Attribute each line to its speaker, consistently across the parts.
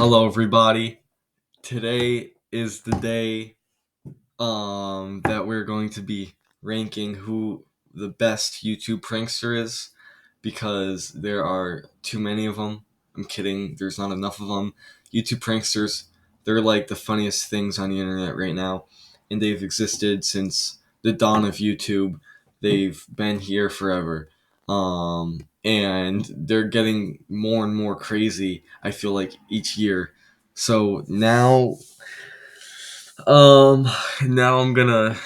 Speaker 1: Hello, everybody. Today is the day that we're going to be ranking who the best YouTube prankster is because there are too many of them. I'm kidding. There's not enough of them. YouTube pranksters, they're like the funniest things on the internet right now, and they've existed since the dawn of YouTube. They've been here forever. And they're getting more and more crazy, I feel like, each year. So um now I'm gonna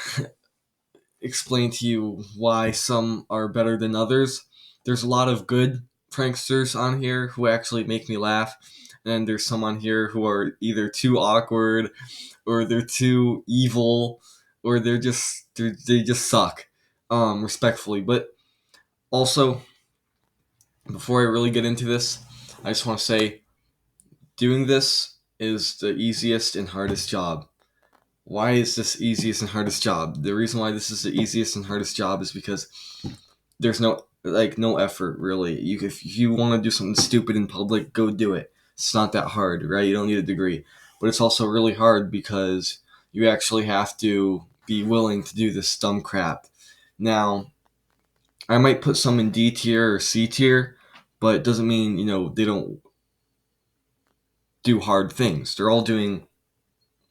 Speaker 1: explain to you why some are better than others. There's a lot of good pranksters on here who actually make me laugh, and there's some on here who are either too awkward or they're too evil or they just suck. Respectfully. But also, before I really get into this, I just want to say doing this is the easiest and hardest job. Why is this easiest and hardest job? The reason why this is the easiest and hardest job is because there's no effort really. If you want to do something stupid in public, go do it. It's not that hard, right? You don't need a degree. But it's also really hard because you actually have to be willing to do this dumb crap. Now, I might put some in D tier or C tier, but it doesn't mean, they don't do hard things. They're all doing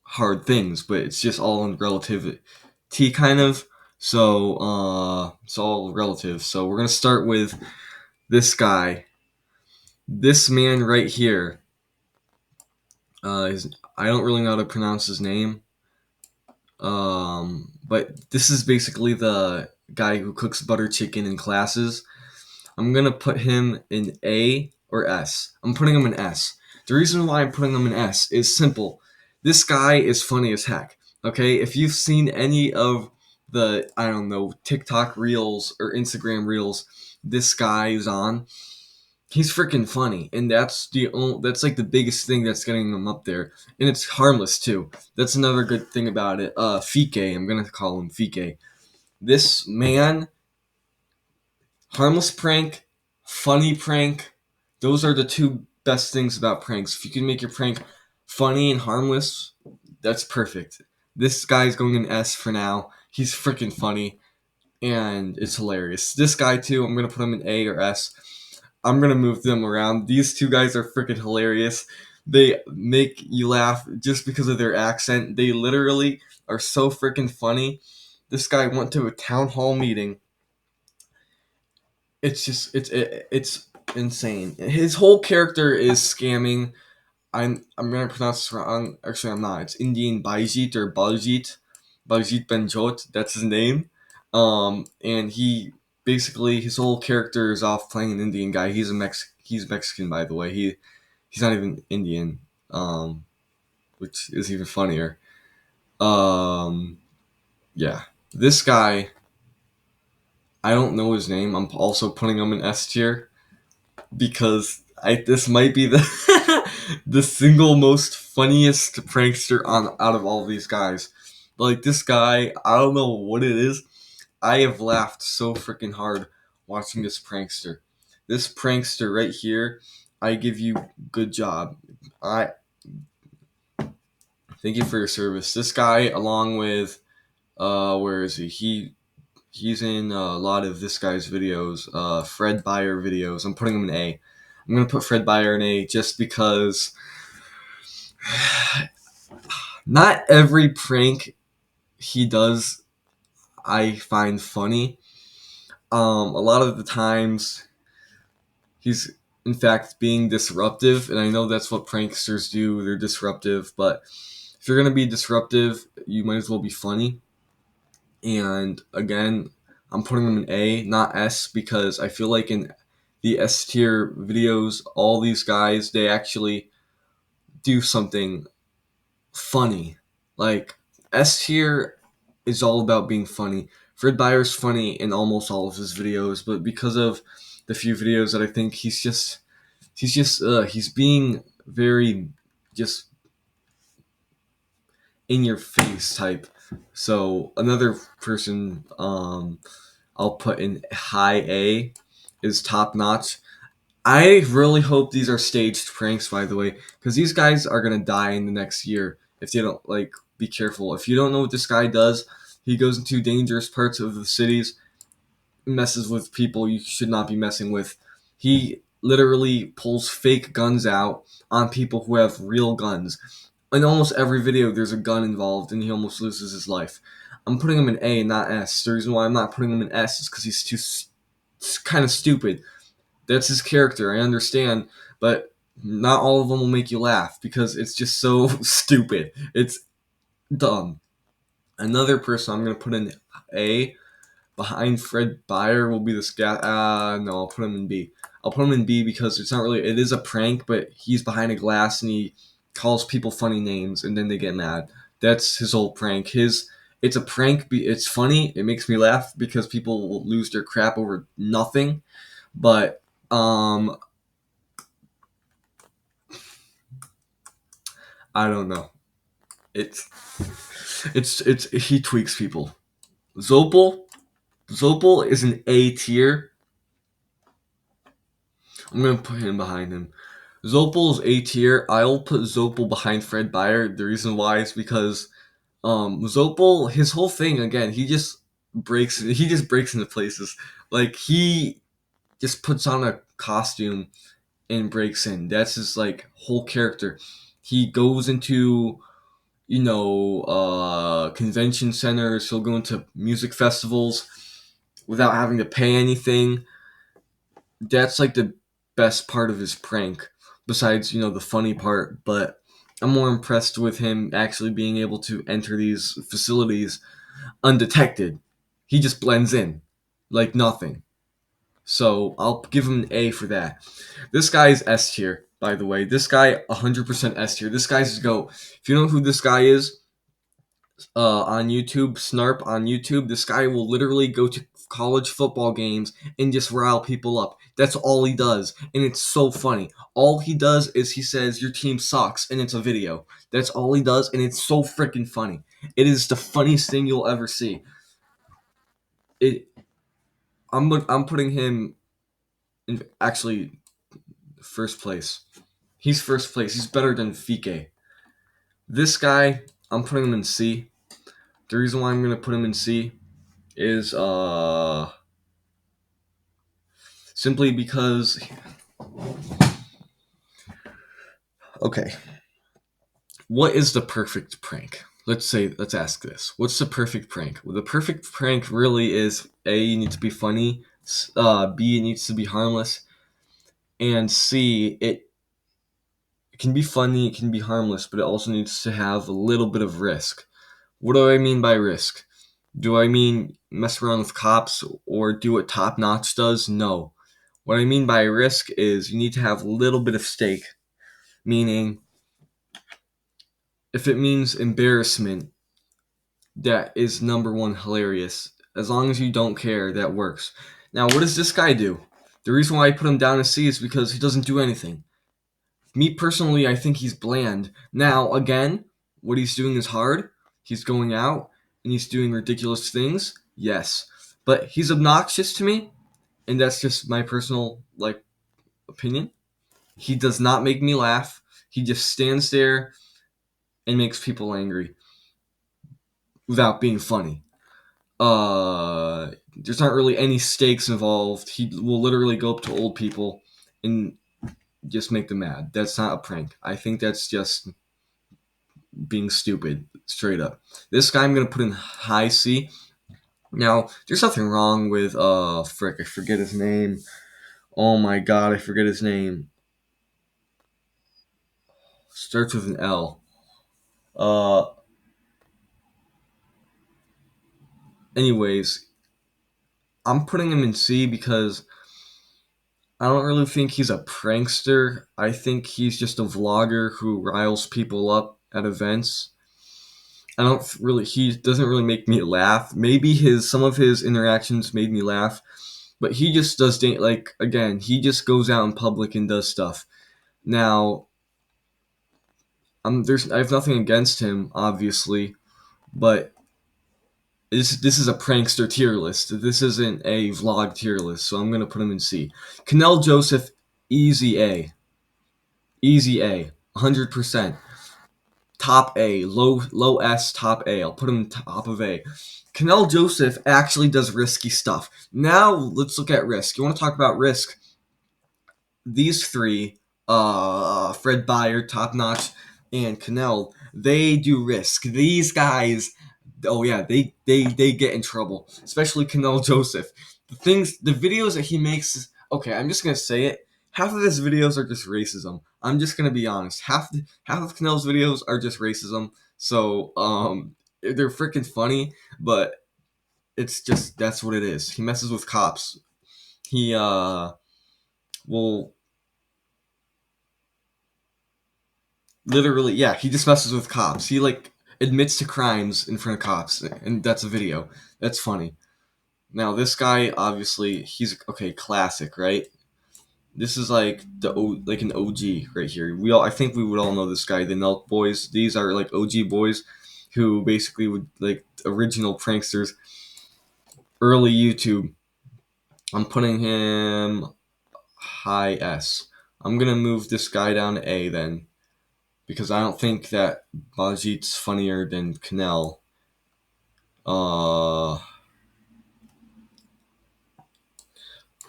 Speaker 1: hard things, but it's just all in relativity kind of. So it's all relative. So we're gonna start with this guy. This man right here. I don't really know how to pronounce his name. But this is basically the guy who cooks butter chicken in classes. I'm gonna put him in A or S. I'm putting him in S. The reason why I'm putting him in S is simple. This guy is funny as heck. Okay, if you've seen any of the TikTok reels or Instagram reels, this guy is on. He's freaking funny, and that's like the biggest thing that's getting him up there, and it's harmless too. That's another good thing about it. Fike, I'm gonna call him Fike. This man, harmless prank, funny prank. Those are the two best things about pranks. If you can make your prank funny and harmless, that's perfect. This guy's going in S for now. He's freaking funny and it's hilarious. This guy too, I'm gonna put him in A or S. I'm gonna move them around. These two guys are freaking hilarious. They make you laugh just because of their accent. They literally are so freaking funny. This guy went to a town hall meeting. It's insane. His whole character is scamming. I'm gonna pronounce this wrong. Actually, I'm not. It's Indian Baijit or Baljit Benjot. That's his name. And he basically his whole character is off playing an Indian guy. He's Mexican, by the way. He's not even Indian. Which is even funnier. Um, yeah, this guy. I don't know his name. I'm also putting him in S tier because this might be the the single most funniest prankster on out of all of these guys. Like this guy, I don't know what it is. I have laughed so freaking hard watching this prankster. This prankster right here, I give you good job. I thank you for your service. This guy, along with where is he? He's in a lot of this guy's videos, Fred Beyer videos. I'm putting him in A. I'm gonna put Fred Beyer in A just because not every prank he does I find funny. A lot of the times he's in fact being disruptive, and I know that's what pranksters do. They're disruptive, but if you're gonna be disruptive, you might as well be funny. And again, I'm putting them in A, not S, because I feel like in the S tier videos, all these guys they actually do something funny. Like S tier is all about being funny. Fred Beyer's funny in almost all of his videos, but because of the few videos that I think he's being very just in your face type. So another person I'll put in high A is Top Notch. I really hope these are staged pranks, by the way, because these guys are gonna die in the next year if they don't like be careful. If you don't know what this guy does, he goes into dangerous parts of the cities, messes with people you should not be messing with. He literally pulls fake guns out on people who have real guns. In almost every video, there's a gun involved, and he almost loses his life. I'm putting him in A, not S. The reason why I'm not putting him in S is because he's too kind of stupid. That's his character. I understand, but not all of them will make you laugh because it's just so stupid. It's dumb. Another person I'm gonna put in A behind Fred Beyer will be this guy. No, I'll put him in B. I'll put him in B because it's not really. It is a prank, but he's behind a glass and he calls people funny names, and then they get mad. That's his whole prank. It's a prank. It's funny. It makes me laugh because people will lose their crap over nothing. But I don't know. It's it's he tweaks people. Zopel Zopel is an A tier. I'm gonna put him behind him. Zopel's A tier. I'll put Zopel behind Fred Beyer. The reason why is because Zopel, his whole thing again, he just breaks into places. Like he just puts on a costume and breaks in. That's his like whole character. He goes into convention centers. He'll go into music festivals without having to pay anything. That's like the best part of his prank, besides, the funny part. But I'm more impressed with him actually being able to enter these facilities undetected. He just blends in like nothing. So I'll give him an A for that. This guy's S tier, by the way. This guy, 100% S tier. This guy's go. If you know who this guy is, on YouTube, Snarp on YouTube, this guy will literally go to college football games and just rile people up. That's all he does, and it's so funny. All he does is he says your team sucks, and it's a video. That's all he does, and it's so freaking funny. It is the funniest thing you'll ever see. It. I'm putting him in actually first place. He's first place. He's better than Fike. This guy, I'm putting him in C. The reason why I'm gonna put him in C is simply because, okay, what is the perfect prank? Let's ask this. What's the perfect prank? Well, the perfect prank really is A, you need to be funny, B, it needs to be harmless, and C, it can be funny, it can be harmless, but it also needs to have a little bit of risk. What do I mean by risk? Do I mean mess around with cops or do what Top Notch does? No. What I mean by risk is you need to have a little bit of stake, meaning if it means embarrassment, that is number one hilarious. As long as you don't care, that works. Now, what does this guy do? The reason why I put him down as C is because he doesn't do anything. Me personally, I think he's bland. Now, again, what he's doing is hard. He's going out and he's doing ridiculous things. Yes. But he's obnoxious to me, and that's just my personal opinion. He does not make me laugh. He just stands there and makes people angry without being funny. There's not really any stakes involved. He will literally go up to old people and just make them mad. That's not a prank. I think that's just being stupid, straight up. This guy I'm gonna put in high C. Now, there's nothing wrong with frick, I forget his name. Oh my god, I forget his name. Starts with an L. Uh anyways, I'm putting him in C because I don't really think he's a prankster. I think he's just a vlogger who riles people up at events. I don't really. He doesn't really make me laugh. Maybe some of his interactions made me laugh, but he just does again. He just goes out in public and does stuff. Now, I have nothing against him, obviously, but this is a prankster tier list. This isn't a vlog tier list, so I'm gonna put him in C. Canel Joseph, Easy A. Easy A. 100%. Top A. Low S, top A. I'll put him top of A. Canal Joseph actually does risky stuff. Now let's look at risk. You want to talk about risk? These three, Fred Beyer, Top Notch, and Cannell, they do risk. These guys, oh yeah, they get in trouble, especially Cannell Joseph. The videos that he makes. Okay, I'm just gonna say it. Half of his videos are just racism. I'm just gonna be honest. Half of Cannell's videos are just racism. So they're freaking funny, but it's just that's what it is. He messes with cops. He will literally, yeah, he just messes with cops. He like admits to crimes in front of cops, and that's a video. That's funny. Now this guy, obviously, he's okay. Classic, right? This is like like an OG right here. I think we would all know this guy, the Nelk Boys. These are like OG boys, who basically would like original pranksters, early YouTube. I'm putting him high S. I'm gonna move this guy down to A then, because I don't think that Bajit's funnier than Cannell. Uh,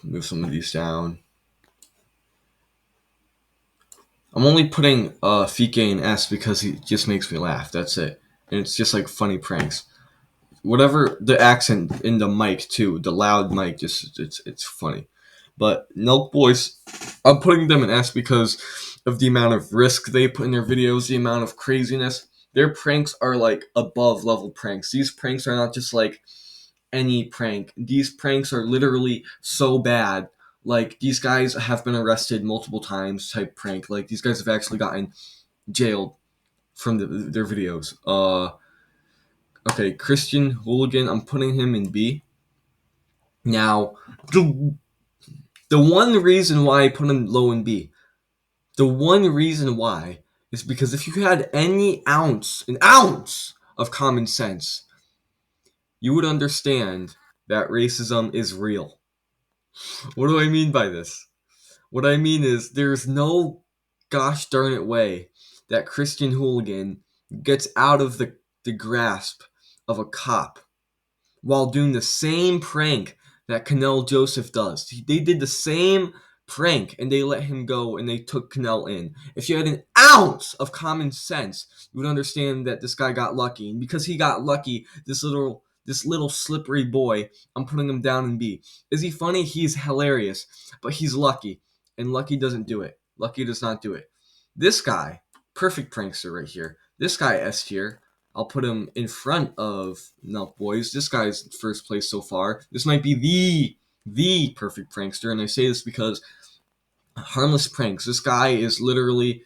Speaker 1: Move some of these down. I'm only putting Fike in S because he just makes me laugh. That's it, and it's just like funny pranks. Whatever the accent in the mic too, the loud mic, just it's funny. But Nelk Boys, I'm putting them in S because of the amount of risk they put in their videos, the amount of craziness. Their pranks are like above level pranks. These pranks are not just like any prank. These pranks are literally so bad. Like these guys have been arrested multiple times type prank. Like these guys have actually gotten jailed from their videos. Okay, Christian Hooligan, I'm putting him in B. Now, the one reason why I put him low in B, the one reason why is because if you had an ounce of common sense, you would understand that racism is real. What do I mean by this? What I mean is there's no gosh darn it way that Christian Hooligan gets out of the grasp of a cop while doing the same prank that Cannell Joseph does. They did the same prank and they let him go and they took Cannell in. If you had an ounce of common sense, you would understand that this guy got lucky. And because he got lucky, this little slippery boy, I'm putting him down in B. Is he funny? He's hilarious, but he's lucky. And lucky doesn't do it. Lucky does not do it. This guy, perfect prankster right here. This guy S tier. I'll put him in front of Nelk Boys. This guy's first place so far. This might be the perfect prankster, and I say this because harmless pranks. This guy is literally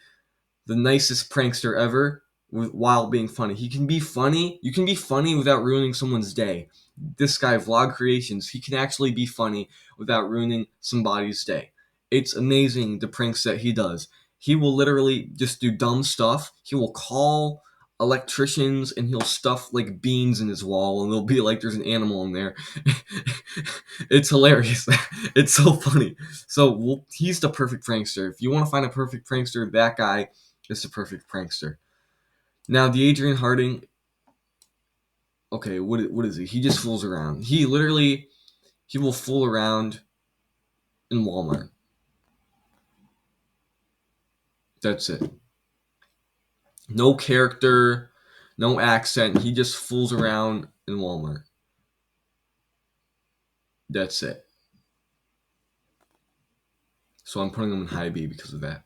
Speaker 1: the nicest prankster ever while being funny. He can be funny. You can be funny without ruining someone's day. This guy, Vlog Creations, he can actually be funny without ruining somebody's day. It's amazing the pranks that he does. He will literally just do dumb stuff. He will call electricians and he'll stuff like beans in his wall and there'll be like there's an animal in there. It's hilarious. It's so funny. So he's the perfect prankster. If you want to find a perfect prankster, that guy is the perfect prankster. Now the Adrian Harding, okay, what is he? He just fools around. He will fool around in Walmart. That's it. No character, no accent. He just fools around in Walmart. That's it. So I'm putting him in high B because of that.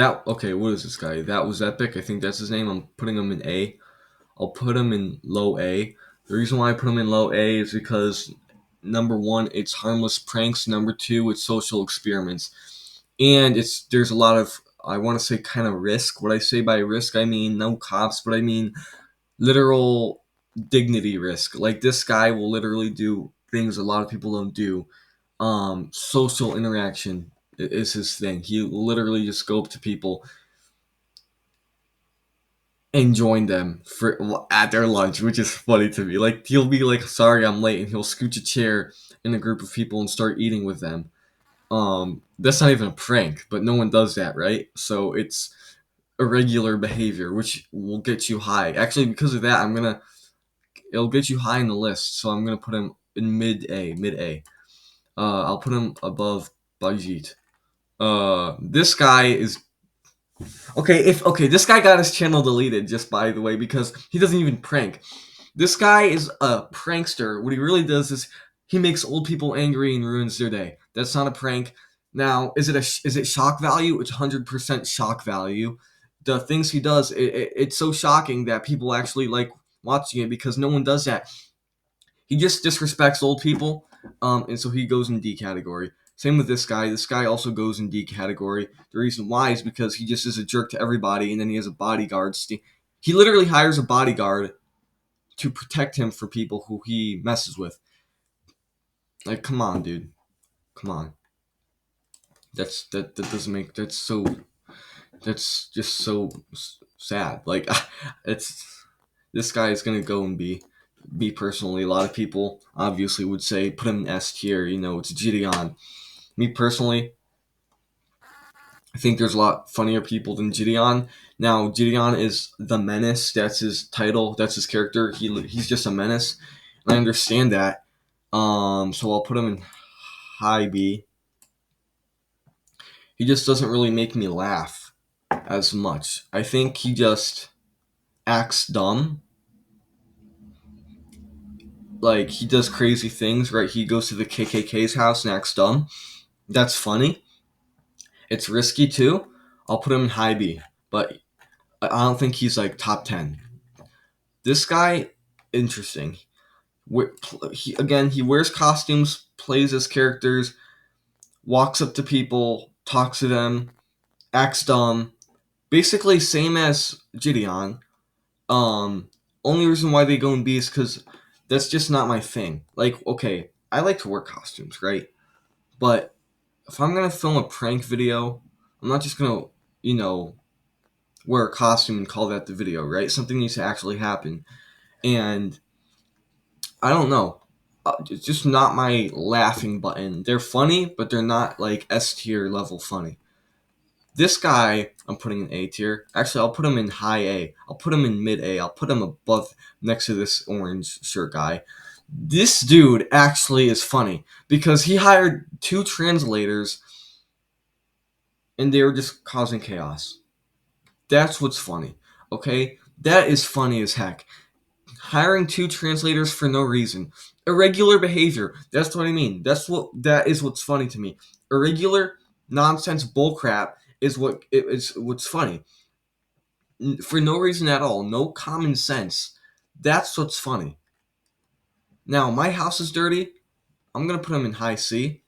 Speaker 1: Okay, what is this guy? That was epic. I think that's his name. I'm putting him in A. I'll put him in low A. The reason why I put him in low A is because number one, it's harmless pranks. Number two, it's social experiments. And there's a lot of, I want to say, kind of risk. What I say by risk, I mean no cops, but I mean literal dignity risk. Like this guy will literally do things a lot of people don't do. Social interaction is his thing. He will literally just go up to people and join them at their lunch, which is funny to me. Like he'll be like, "Sorry, I'm late," and he'll scooch a chair in a group of people and start eating with them. That's not even a prank, but no one does that, right? So it's irregular behavior, which will get you high. Actually, because of that, it'll get you high in the list. So I'm gonna put him in mid A. I'll put him above Bajit. This guy is this guy got his channel deleted, just by the way, because he doesn't even prank. This guy is a prankster. What he really does is he makes old people angry and ruins their day. That's not a prank. Now, is it shock value? It's 100% shock value. The things he does, it's so shocking that people actually like watching it because no one does that. He just disrespects old people, and so he goes in D category. Same with this guy. This guy also goes in D category. The reason why is because he just is a jerk to everybody, and then he has a bodyguard. He literally hires a bodyguard to protect him for people who he messes with. Like, come on, dude. Come on. That doesn't make that's just so sad. Like, it's this guy is gonna go and be me personally. A lot of people obviously would say put him in S tier. You know, it's Gideon. Me personally, I think there's a lot funnier people than Gideon. Now, Gideon is the menace. That's his title. That's his character. He's just a menace, and I understand that. So I'll put him in high B. He just doesn't really make me laugh as much. I think he just acts dumb. Like, he does crazy things, right? He goes to the KKK's house and acts dumb. That's funny. It's risky too. I'll put him in high B, but I don't think he's like top 10. This guy, interesting. He wears costumes, plays as characters, walks up to people, talks to them, acts dumb. Basically, same as Gideon. Um, Only reason why they go in B is because that's just not my thing. Like, okay, I like to wear costumes, right? But if I'm gonna film a prank video, I'm not just gonna, you know, wear a costume and call that the video, right? Something needs to actually happen. And I don't know. It's just not my laughing button. They're funny, but they're not like S tier level funny. This guy, I'm putting in A tier. Actually, I'll put him in high A. I'll put him in mid A. I'll put him above next to this orange shirt guy. This dude actually is funny because he hired two translators and they were just causing chaos. That's what's funny. Okay? That is funny as heck. Hiring two translators for no reason. Irregular behavior. That's what I mean. That is what's funny to me. Irregular nonsense bullcrap is what's funny. For no reason at all. No common sense. That's what's funny. Now, my house is dirty. I'm gonna put them in high C,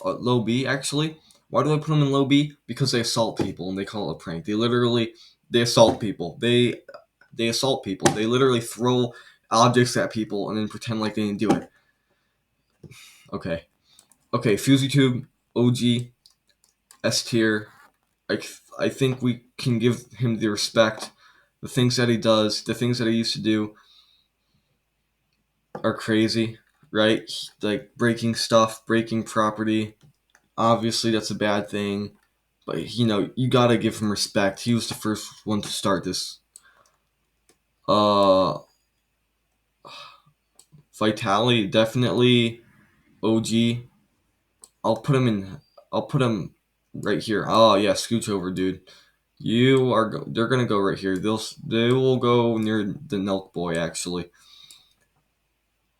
Speaker 1: low B actually. Why do I put them in low B? Because they assault people and they call it a prank. They assault people. They assault people. They literally throw objects at people and then pretend like they didn't do it. Okay. Okay, FusyTube, OG, S tier. I think we can give him the respect. The things that he does, the things that he used to do are crazy, right? Like breaking stuff, breaking property. Obviously, that's a bad thing. But, you gotta give him respect. He was the first one to start this. Uh, Vitaly, definitely OG. I'll put him in. I'll put him right here. Oh yeah, scooch over, dude. They're gonna go right here. They will go near the Nelk boy actually.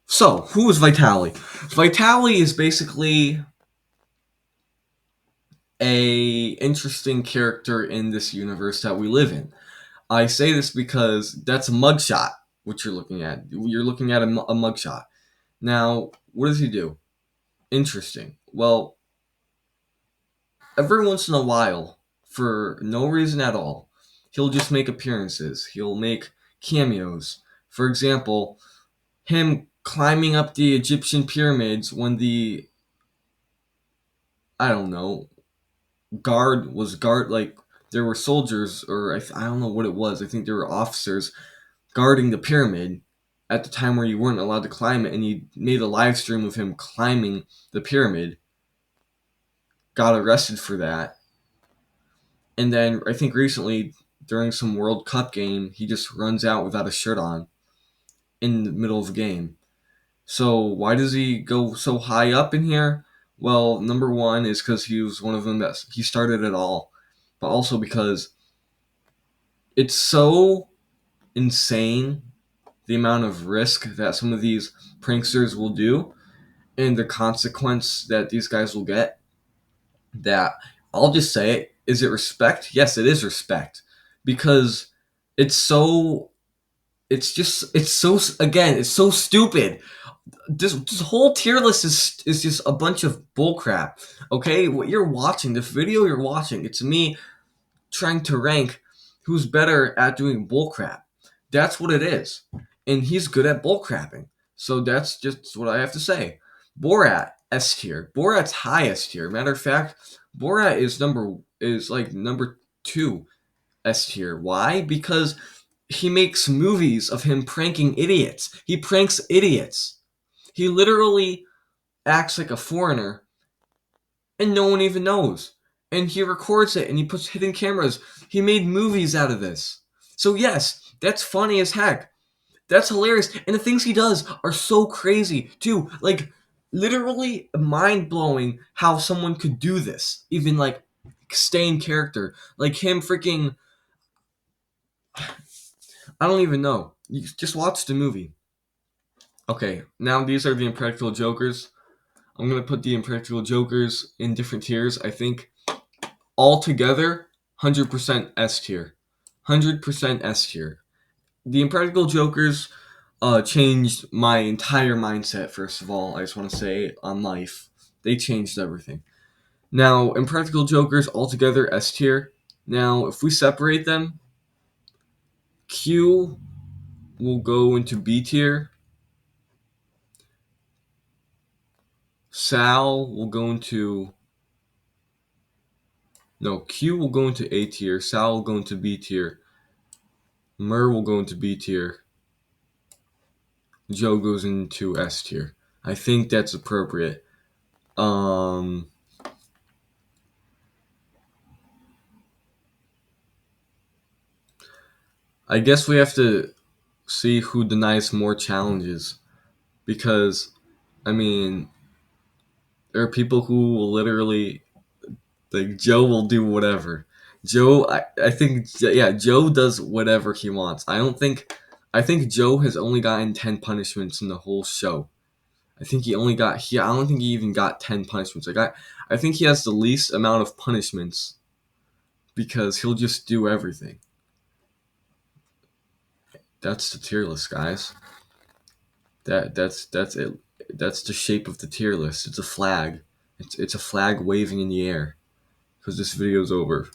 Speaker 1: So who is Vitaly? Vitaly is basically a interesting character in this universe that we live in. I say this because that's a mugshot. What you're looking at. You're looking at a mugshot. Now, what does he do? Interesting. Well, every once in a while, for no reason at all, he'll just make appearances. He'll make cameos. For example, him climbing up the Egyptian pyramids when I don't know, like, there were soldiers, or I don't know what it was. I think there were officers guarding the pyramid at the time where you weren't allowed to climb it, and he made a live stream of him climbing the pyramid. got arrested for that. And then I think recently during some World Cup game, he just runs out without a shirt on in the middle of a game. So why does he go so high up in here? Well, number one is because he was one of them that he started it all, but also because it's so insane the amount of risk that some of these pranksters will do and the consequence that these guys will get, that I'll just say it. Is it respect? Yes, it is respect. Because it's so it's so again, it's so stupid. This whole tier list is just a bunch of bullcrap. Okay? What you're watching, this video you're watching, it's me trying to rank who's better at doing bullcrap. That's what it is. And he's good at bullcrapping. So that's just what I have to say. Borat S tier. Borat's highest tier. Matter of fact, Borat is like number 2 S tier. Why? Because he makes movies of him pranking idiots. He pranks idiots. He literally acts like a foreigner and no one even knows. And he records it and he puts hidden cameras. He made movies out of this. So yes, that's funny as heck. That's hilarious. And the things he does are so crazy too. Like literally mind blowing how someone could do this. Even like stay in character. Like him freaking I don't even know. You just watch the movie. Okay, now these are the Impractical Jokers. I'm gonna put the Impractical Jokers in different tiers. I think altogether, 100% S tier. 100% S tier. The Impractical Jokers changed my entire mindset, first of all. I just want to say, on life. They changed everything. Now, Impractical Jokers altogether S tier. Now, if we separate them, Q will go into B tier. Sal will go into. No, Q will go into A tier. Sal will go into B tier. Mur will go into B tier. Joe goes into S tier. I think that's appropriate. I guess we have to see who denies more challenges. Because, I mean, there are people who will literally, like, Joe will do whatever. Joe, I think, yeah, Joe does whatever he wants. I think Joe has only gotten 10 punishments in the whole show. I think he only got, I don't think he even got 10 punishments. I think he has the least amount of punishments because he'll just do everything. That's the tier list, guys. That's it. That's the shape of the tier list. It's a flag. It's a flag waving in the air because this video's over.